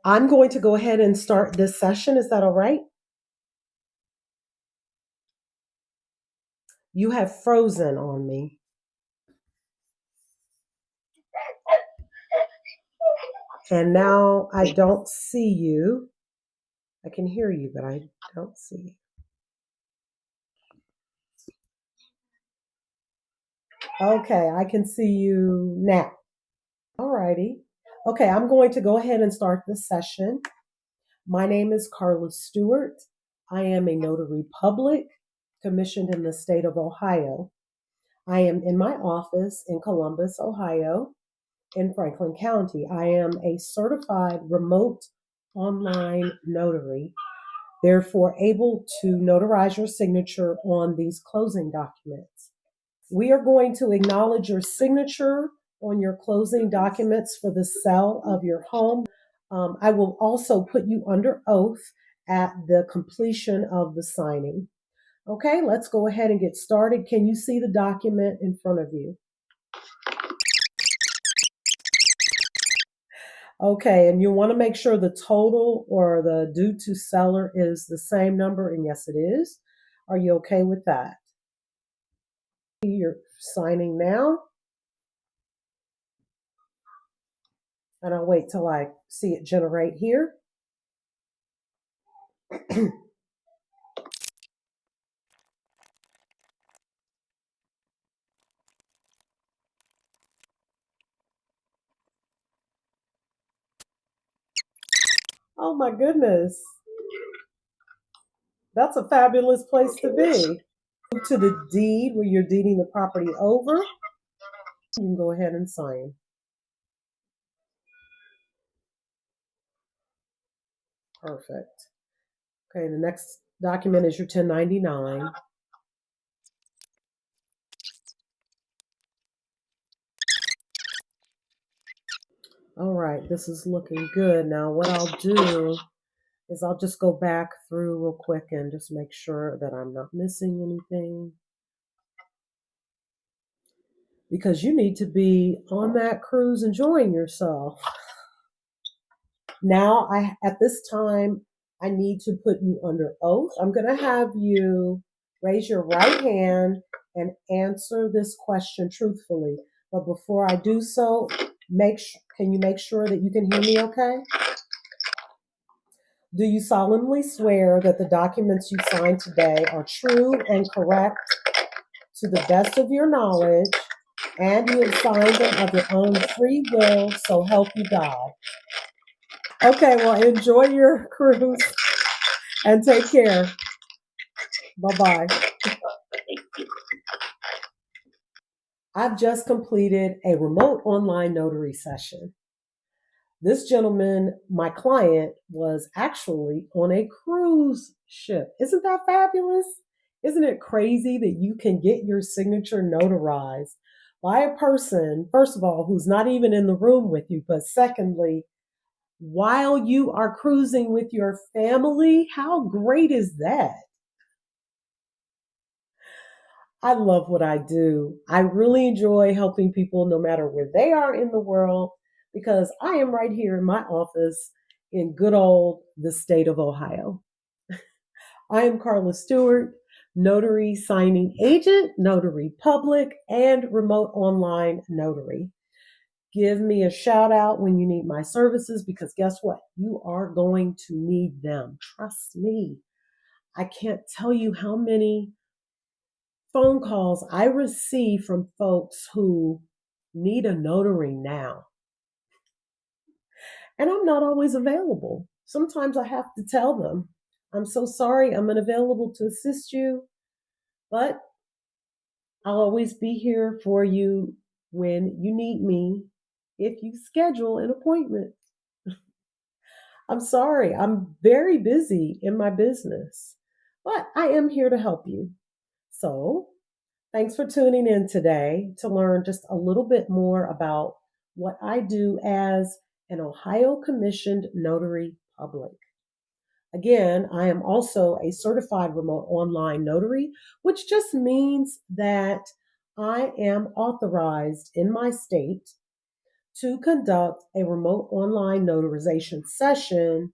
I'm going to go ahead and start this session. Is that all right? You have frozen on me. And now I don't see you. I can hear you, but I don't see you. Okay, I can see you now. All righty. Okay, I'm going to go ahead and start this session. My name is Carla Stewart. I am a notary public commissioned in the state of Ohio. I am in my office in Columbus, Ohio, in Franklin County. I am a certified remote online notary, therefore able to notarize your signature on these closing documents. We are going to acknowledge your signature on your closing documents for the sale of your home. I will also put you under oath at the completion of the signing. Okay, let's go ahead and get started. Can you see the document in front of you? Okay, and you want to make sure the total or the due to seller is the same number, and yes, it is. Are you okay with that? You're signing now, and I'll wait till I see it generate here. Oh my goodness, that's a fabulous place to be. Move to the deed where you're deeding the property over. You can go ahead and sign. Perfect. Okay, the next document is your 1099. All right, this is looking good. Now, what I'll do is I'll just go back through real quick and just make sure that I'm not missing anything. Because you need to be on that cruise enjoying yourself. Now, at this time, I need to put you under oath. I'm going to have you raise your right hand and answer this question truthfully. But before I do so, can you make sure that you can hear me okay? Do you solemnly swear that the documents you sign today are true and correct to the best of your knowledge, and you have signed them of your own free will, so help you God? Okay, well, enjoy your cruise and take care. Bye-bye. I've just completed a remote online notary session. This gentleman, my client, was actually on a cruise ship. Isn't that fabulous? Isn't it crazy that you can get your signature notarized by a person, first of all, who's not even in the room with you, but secondly, while you are cruising with your family? How great is that? I love what I do. I really enjoy helping people no matter where they are in the world because I am right here in my office in good old the state of Ohio. I am Carla Stewart, notary signing agent, notary public, and remote online notary. Give me a shout out when you need my services because guess what? You are going to need them. Trust me. I can't tell you how many phone calls I receive from folks who need a notary now. And I'm not always available. Sometimes I have to tell them, I'm so sorry, I'm unavailable to assist you, but I'll always be here for you when you need me if you schedule an appointment. I'm sorry, I'm very busy in my business, but I am here to help you. So, thanks for tuning in today to learn just a little bit more about what I do as an Ohio commissioned notary public. Again, I am also a certified remote online notary, which just means that I am authorized in my state to conduct a remote online notarization session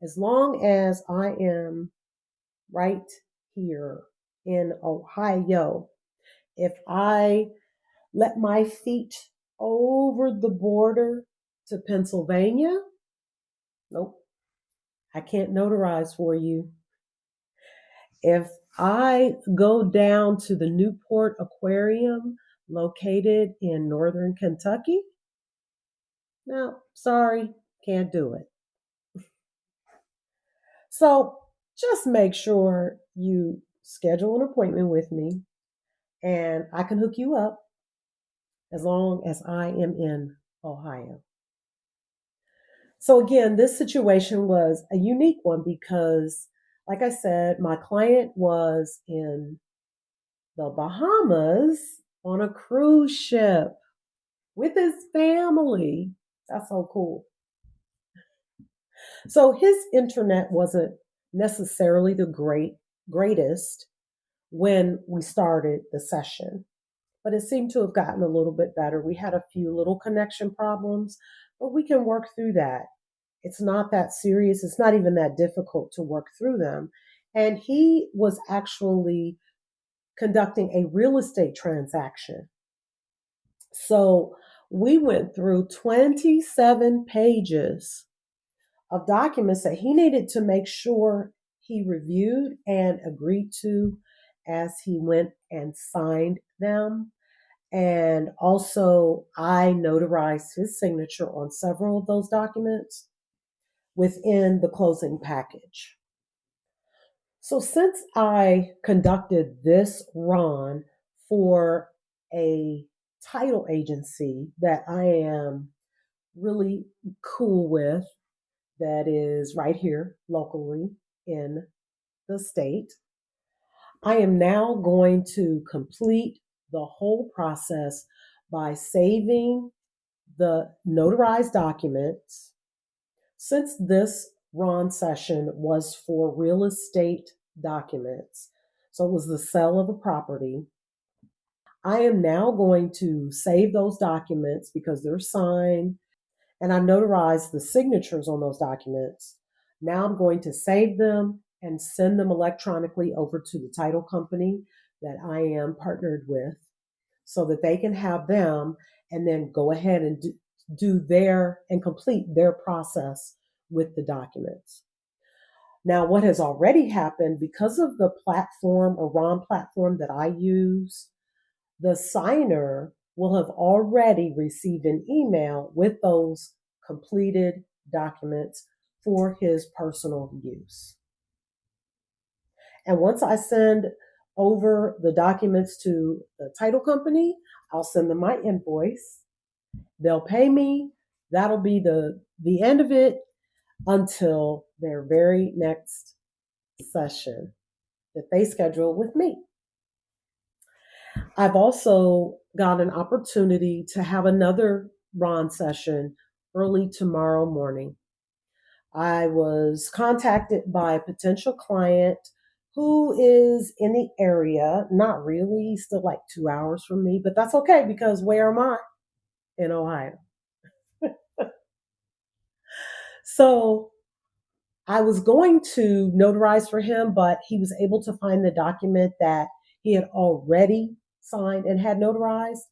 as long as I am right here in Ohio. If I let my feet over the border to Pennsylvania, nope, I can't notarize for you. If I go down to the Newport Aquarium located in northern Kentucky, no, sorry, can't do it. So just make sure you schedule an appointment with me and I can hook you up as long as I am in Ohio. So again, this situation was a unique one because, like I said, my client was in the Bahamas on a cruise ship with his family. That's so cool. So his internet wasn't necessarily the greatest when we started the session, but it seemed to have gotten a little bit better. We had a few little connection problems, but we can work through that. It's not that serious. It's not even that difficult to work through them. And he was actually conducting a real estate transaction. So we went through 27 pages of documents that he needed to make sure he reviewed and agreed to as he went and signed them. And also, I notarized his signature on several of those documents within the closing package. So, since I conducted this run for a title agency that I am really cool with, that is right here locally in the state, I am now going to complete the whole process by saving the notarized documents. Since this Ron session was for real estate documents, so it was the sale of a property, I am now going to save those documents because they're signed and I notarized the signatures on those documents. Now I'm going to save them and send them electronically over to the title company that I am partnered with so that they can have them and then go ahead and do their and complete their process with the documents. Now, what has already happened because of the platform or ROM platform that I use, the signer will have already received an email with those completed documents for his personal use. And once I send over the documents to the title company, I'll send them my invoice. They'll pay me. That'll be the end of it until their very next session that they schedule with me. I've also got an opportunity to have another Ron session early tomorrow morning. I was contacted by a potential client who is in the area, not really, still like 2 hours from me, but that's okay because where am I? In Ohio. So I was going to notarize for him, but he was able to find the document that he had already signed and had notarized.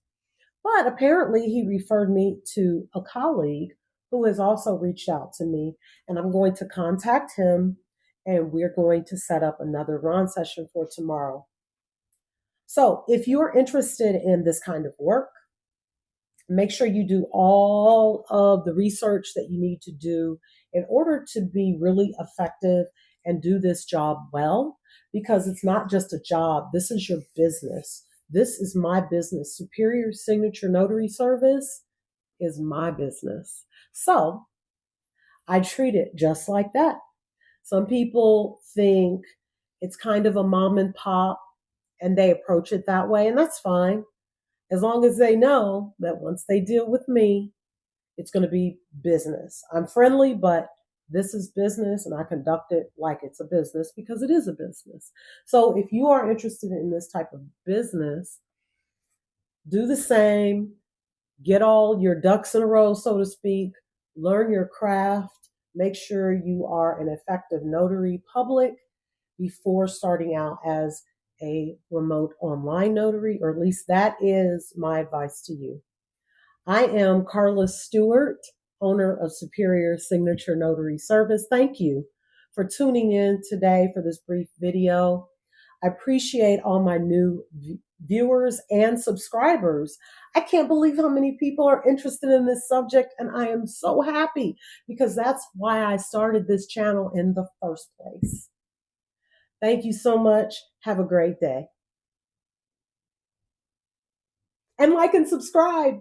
But apparently, he referred me to a colleague who has also reached out to me, and I'm going to contact him and we're going to set up another Ron session for tomorrow. So, if you're interested in this kind of work, make sure you do all of the research that you need to do in order to be really effective and do this job well, because it's not just a job, this is your business. This is my business. Superior Signature Notary Service is my business. So I treat it just like that. Some people think it's kind of a mom and pop and they approach it that way, and that's fine as long as they know that once they deal with me, it's going to be business. I'm friendly, but this is business and I conduct it like it's a business because it is a business. So if you are interested in this type of business, do the same. get all your ducks in a row, so to speak, learn your craft, make sure you are an effective notary public before starting out as a remote online notary, or at least that is my advice to you. I am Carla Stewart, owner of Superior Signature Notary Service. Thank you for tuning in today for this brief video. I appreciate all my new viewers and subscribers. I can't believe how many people are interested in this subject, and I am so happy because that's why I started this channel in the first place. Thank you so much. Have a great day. And like and subscribe.